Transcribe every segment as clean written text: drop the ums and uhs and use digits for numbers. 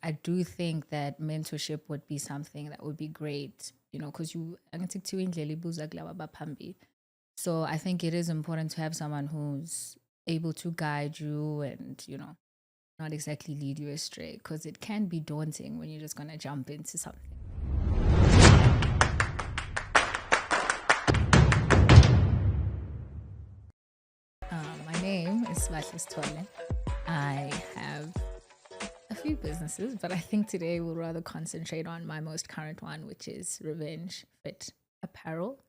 I do think that mentorship would be something that would be great, because so I think it is important to have someone who's able to guide you and, not exactly lead you astray, because it can be daunting when you're just going to jump into something. My name is Sbahle Sithole. I have a few businesses, but I think today we'll rather concentrate on my most current one, which is Revenge Fit Apparel,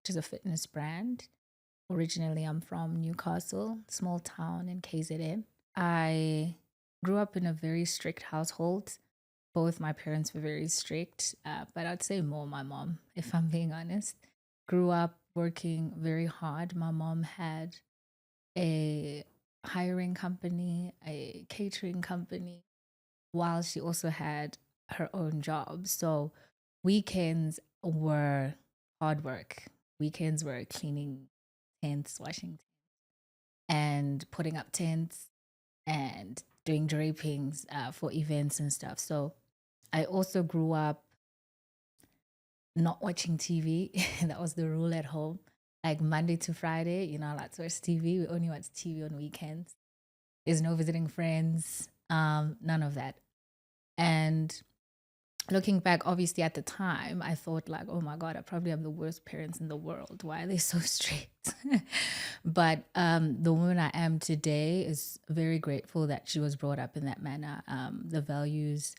which is a fitness brand. Originally, I'm from Newcastle, small town in KZN. I grew up in a very strict household. Both my parents were very strict, but I'd say more my mom, if I'm being honest. Grew up working very hard. My mom had a hiring company, a catering company, while she also had her own job. So weekends were hard work. Weekends were cleaning tents, washing tents, and putting up tents and doing drapings for events and stuff. So I also grew up not watching TV. That was the rule at home. Like Monday to Friday, let's watch TV. We only watch TV on weekends. There's no visiting friends, none of that. And looking back, obviously at the time, I thought like, oh my God, I probably have the worst parents in the world. Why are they so strict? But the woman I am today is very grateful that she was brought up in that manner. The values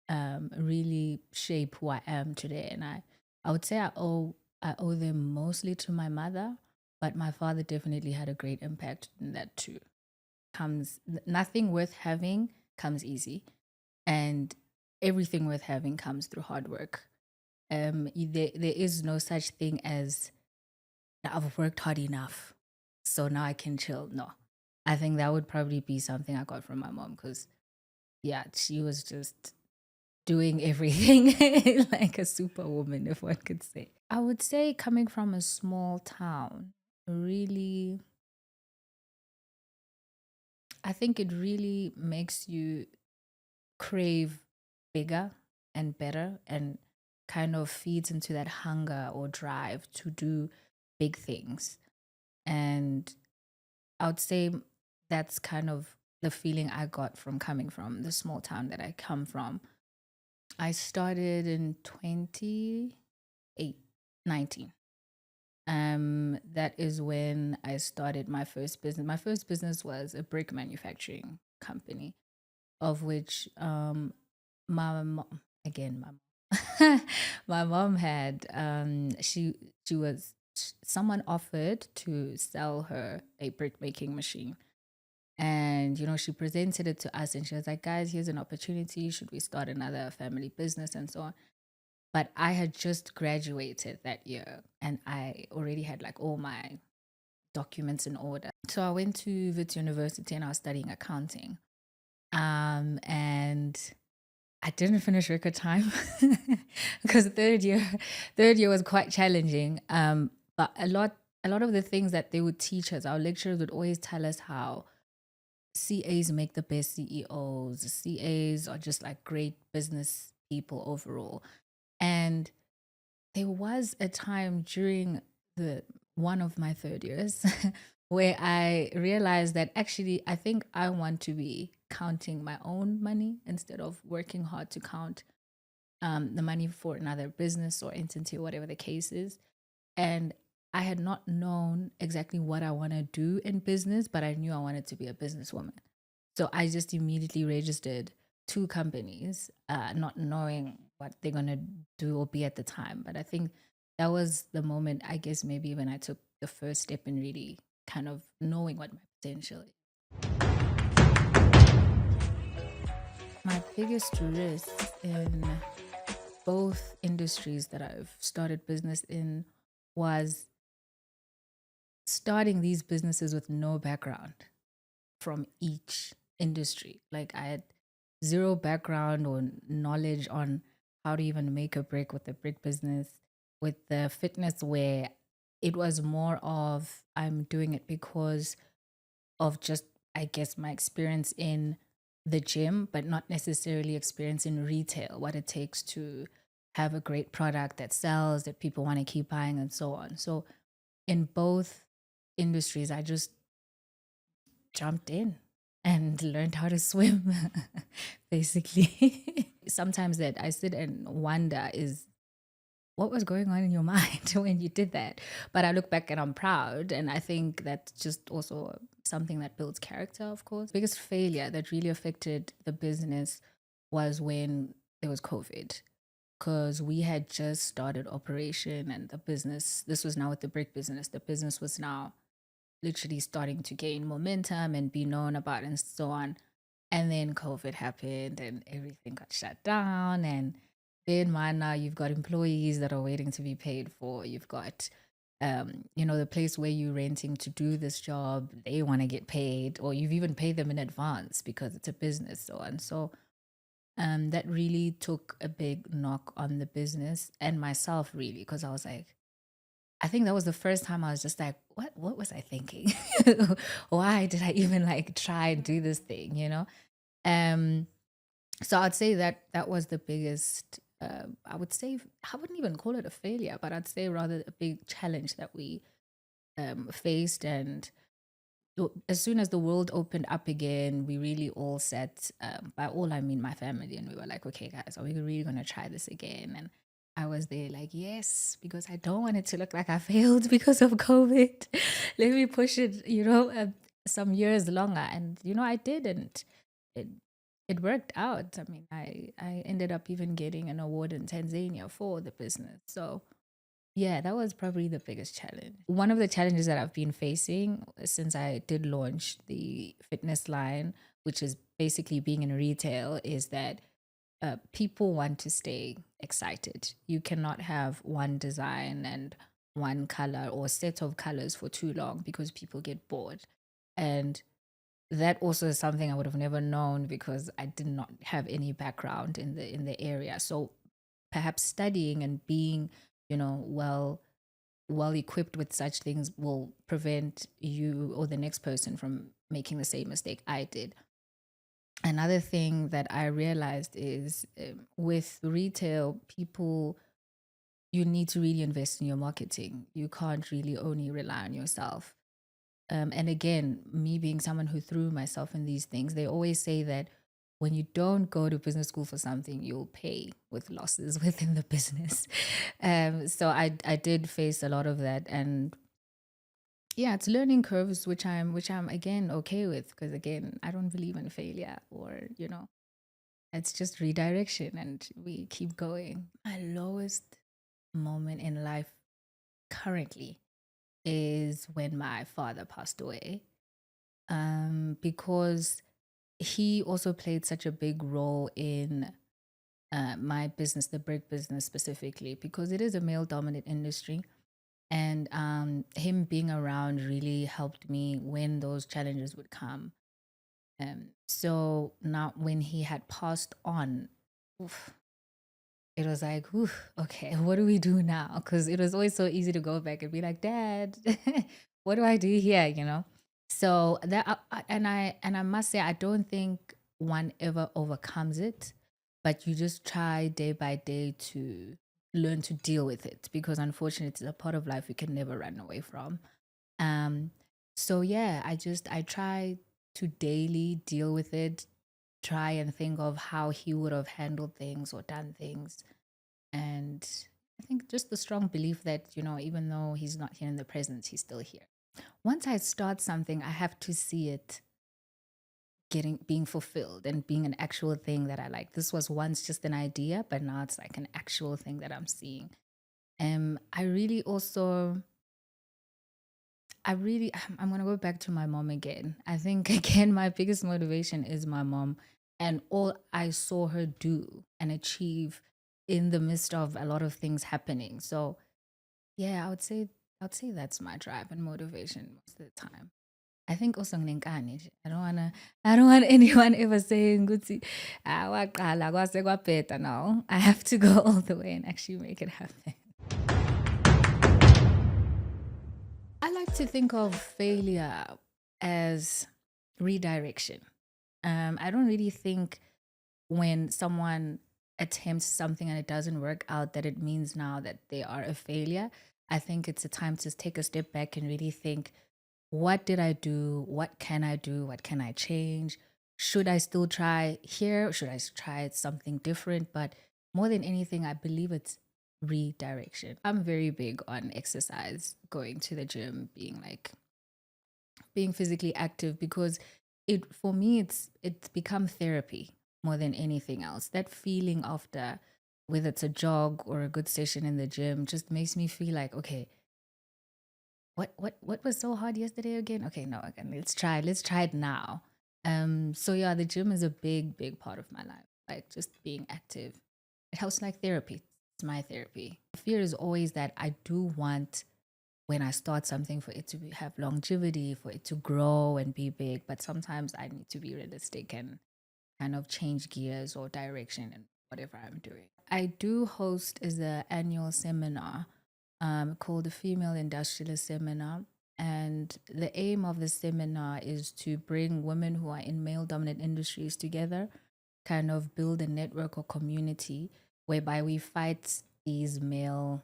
really shape who I am today. And I would say I owe them mostly to my mother, but my father definitely had a great impact in that too. Nothing worth having comes easy, and everything worth having comes through hard work. There is no such thing as I've worked hard enough, so now I can chill. No, I think that would probably be something I got from my mom, because yeah, she was just doing everything like a superwoman, if one could say. I would say coming from a small town, really, I think it really makes you crave bigger and better, and kind of feeds into that hunger or drive to do big things. And I would say that's kind of the feeling I got from coming from the small town that I come from. I started in 2019. That is when I started my first business. My first business was a brick manufacturing company, of which my mom, again, my mom had she was someone offered to sell her a brick making machine, and she presented it to us, and she was like, guys, here's an opportunity, should we start another family business and so on. But I had just graduated that year, and I already had like all my documents in order. So I went to Wits University and I was studying accounting. And I didn't finish record time because third year was quite challenging. But a lot of the things that they would teach us, our lecturers would always tell us how CAs make the best CEOs. CAs are just like great business people overall. And there was a time during the one of my third years where I realized that actually I think I want to be counting my own money instead of working hard to count the money for another business or entity or whatever the case is. And I had not known exactly what I want to do in business, but I knew I wanted to be a businesswoman. So I just immediately registered two companies, not knowing what they're going to do or be at the time. But I think that was the moment, I guess, maybe when I took the first step in really kind of knowing what my potential is. My biggest risk in both industries that I've started business in was starting these businesses with no background from each industry. Like I had zero background or knowledge on how to even make a brick with the brick business. With the fitness, where it was more of I'm doing it because of just, I guess, my experience in the gym, but not necessarily experience in retail what it takes to have a great product that sells, that people want to keep buying, and so on. So in both industries, I just jumped in and learned how to swim, basically. Sometimes that I sit and wonder is what was going on in your mind when you did that? But I look back and I'm proud. And I think that's just also something that builds character, of course. Biggest failure that really affected the business was when there was COVID, because we had just started operation and the business, this was now with the brick business, the business was now literally starting to gain momentum and be known about and so on. And then COVID happened and everything got shut down. And then man, now you've got employees that are waiting to be paid for. You've got the place where you're renting to do this job, they want to get paid, or you've even paid them in advance because it's a business, so on. So that really took a big knock on the business and myself, really, because I was like, I think that was the first time I was just like, what was I thinking? Why did I even like try and do this thing, Um, so I'd say that that was the biggest, I would say, I wouldn't even call it a failure, but I'd say rather a big challenge that we faced. And as soon as the world opened up again, we really all sat, by all I mean my family, and we were like, okay, guys, are we really going to try this again? And I was there like, yes, because I don't want it to look like I failed because of COVID. Let me push it, some years longer. And, I didn't. It, it worked out. I mean, I ended up even getting an award in Tanzania for the business. So, yeah, that was probably the biggest challenge. One of the challenges that I've been facing since I did launch the fitness line, which is basically being in retail, is that people want to stay excited. You cannot have one design and one color or set of colors for too long because people get bored. And that also is something I would have never known because I did not have any background in the area. So perhaps studying and being, well equipped with such things will prevent you or the next person from making the same mistake I did. Another thing that I realized is with retail, people, you need to really invest in your marketing. You can't really only rely on yourself. And again, me being someone who threw myself in these things, they always say that when you don't go to business school for something, you'll pay with losses within the business. So I did face a lot of that, and yeah, it's learning curves, which I'm again okay with, because again, I don't believe in failure, or it's just redirection, and we keep going. My lowest moment in life currently is when my father passed away, because he also played such a big role in my business, the brick business specifically, because it is a male dominant industry. And him being around really helped me when those challenges would come. So now when he had passed on, oof, it was like, oof, okay, what do we do now? Because it was always so easy to go back and be like, Dad, what do I do here? So that, and I must say, I don't think one ever overcomes it, but you just try day by day to learn to deal with it, because unfortunately, it's a part of life you can never run away from. Um, so yeah, I try to daily deal with it, try and think of how he would have handled things or done things. And I think just the strong belief that, even though he's not here in the present, he's still here. Once I start something, I have to see it being fulfilled and being an actual thing that I like. This was once just an idea, but now it's like an actual thing that I'm seeing. I really also I'm gonna go back to my mom again. I think again my biggest motivation is my mom and all I saw her do and achieve in the midst of a lot of things happening. So yeah, I would say that's my drive and motivation most of the time. I think also nginenkani nje. I don't want anyone ever saying ukuthi waqala kwase kwabheda. No, I have to go all the way and actually make it happen. I like to think of failure as redirection. I don't really think when someone attempts something and it doesn't work out that it means now that they are a failure. I think it's a time to take a step back and really think, what did I do? What can I do? What can I change? Should I still try here? Should I try something different? But more than anything, I believe it's redirection. I'm very big on exercise, going to the gym, being physically active, because it for me it's become therapy more than anything else. That feeling after, whether it's a jog or a good session in the gym, just makes me feel like, okay, what was so hard yesterday again? Okay, no, again, let's try it now. So yeah, the gym is a big part of my life. Like, just being active, it helps like therapy. It's my therapy. Fear is always that I do want, when I start something, for it to have longevity, for it to grow and be big. But sometimes I need to be realistic and kind of change gears or direction in whatever I'm doing. I do host as an annual seminar called the Female Industrialist Seminar. And the aim of the seminar is to bring women who are in male dominant industries together, kind of build a network or community whereby we fight these male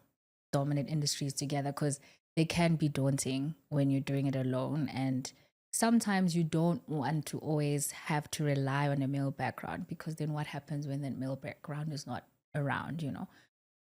dominant industries together, because they can be daunting when you're doing it alone. And sometimes you don't want to always have to rely on a male background, because then what happens when that male background is not around,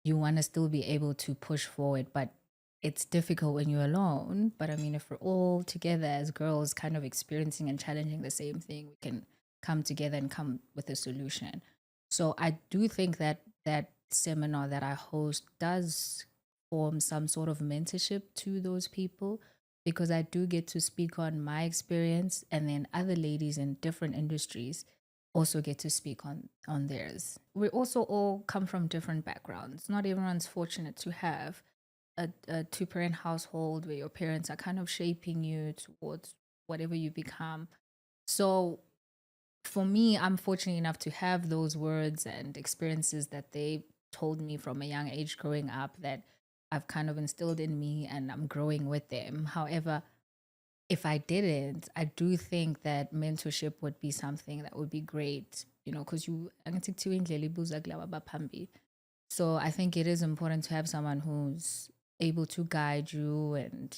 you want to still be able to push forward, but it's difficult when you're alone. But I mean, if we're all together as girls kind of experiencing and challenging the same thing, we can come together and come with a solution. So I do think that that seminar that I host does form some sort of mentorship to those people, because I do get to speak on my experience, and then other ladies in different industries also get to speak on theirs. We also all come from different backgrounds. Not everyone's fortunate to have a two-parent household where your parents are kind of shaping you towards whatever you become. So for me, I'm fortunate enough to have those words and experiences that they told me from a young age growing up, that I've kind of instilled in me, and I'm growing with them. However, if I didn't, I do think that mentorship would be something that would be great, because you angithi indlela ibuza kulaba abaphambi. So I think it is important to have someone who's able to guide you and,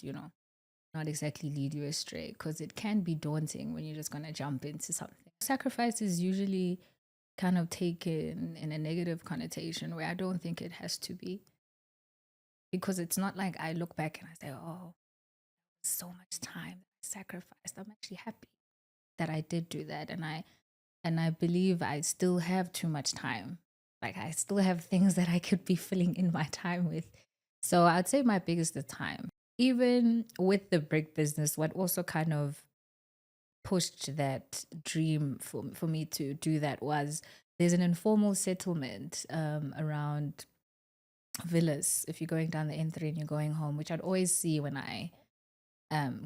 not exactly lead you astray, because it can be daunting when you're just going to jump into something. Sacrifice is usually kind of taken in a negative connotation, where I don't think it has to be, because it's not like I look back and I say, oh, so much time I sacrificed. I'm actually happy that I did do that, and I believe I still have too much time. Like, I still have things that I could be filling in my time with. So I'd say my biggest is time. Even with the brick business, what also kind of pushed that dream for me to do that was, there's an informal settlement around villas. If you're going down the N3 and you're going home, which I'd always see when I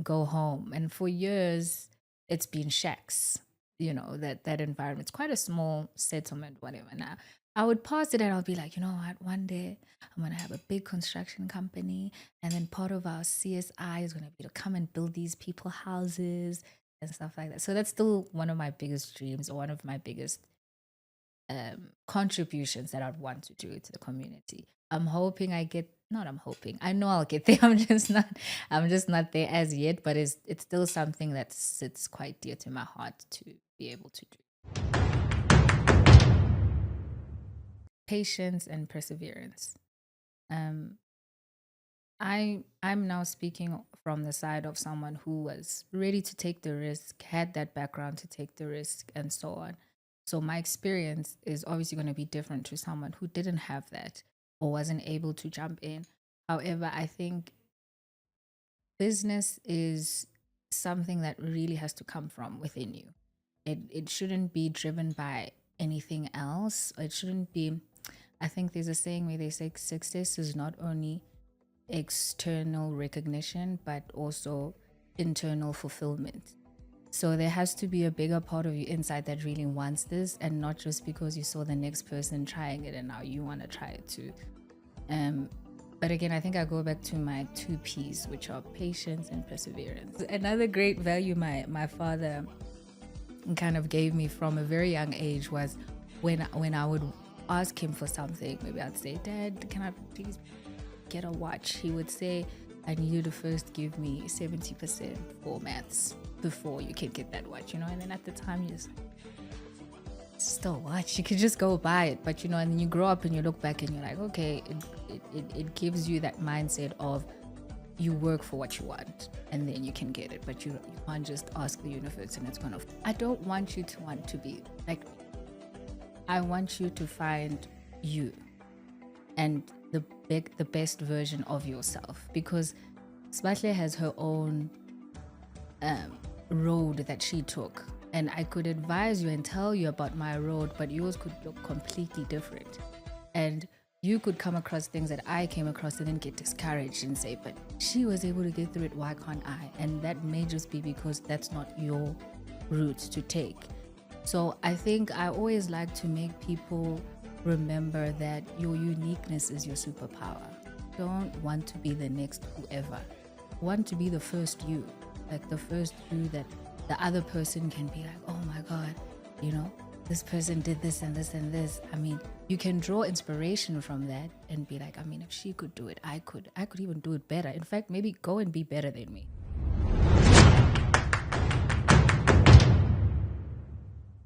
go home. And for years, it's been shacks, that environment. It's quite a small settlement, whatever. Now, I would pass it and I'll be like, you know what, one day I'm going to have a big construction company. And then part of our CSI is going to be to come and build these people houses and stuff like that. So that's still one of my biggest dreams, or one of my biggest contributions that I'd want to do to the community. I'm hoping I get, not I'm hoping, I know I'll get there. I'm just not there as yet, but it's still something that sits quite dear to my heart to be able to do. Patience and perseverance. I'm now speaking from the side of someone who was ready to take the risk, had that background to take the risk, and so on. So my experience is obviously going to be different to someone who didn't have that or wasn't able to jump in. However, I think business is something that really has to come from within you. It shouldn't be driven by anything else. It shouldn't be, I think there's a saying where they say success is not only external recognition, but also internal fulfillment. So there has to be a bigger part of you inside that really wants this, and not just because you saw the next person trying it and now you want to try it too. But again, I think I go back to my 2 P's, which are patience and perseverance. Another great value my father kind of gave me from a very young age was when I would ask him for something. Maybe I'd say, Dad, can I please get a watch? He would say, I need you to first give me 70% for maths before you can get that watch, and then at the time you just still watch, you could just go buy it, but and then you grow up and you look back and you're like, okay, it gives you that mindset of you work for what you want and then you can get it, but you can't just ask the universe and it's gonna. I don't want you to want to be like, I want you to find you and the best version of yourself, because Sbahle has her own road that she took, and I could advise you and tell you about my road, but yours could look completely different, and you could come across things that I came across and then get discouraged and say, but she was able to get through it, why can't I? And that may just be because that's not your route to take. So I think I always like to make people remember that your uniqueness is your superpower. Don't want to be the next whoever. Want to be the first you, like the first you that the other person can be like, oh my God, this person did this and this and this. I mean, you can draw inspiration from that and be like, I mean, if she could do it, I could even do it better. In fact, maybe go and be better than me.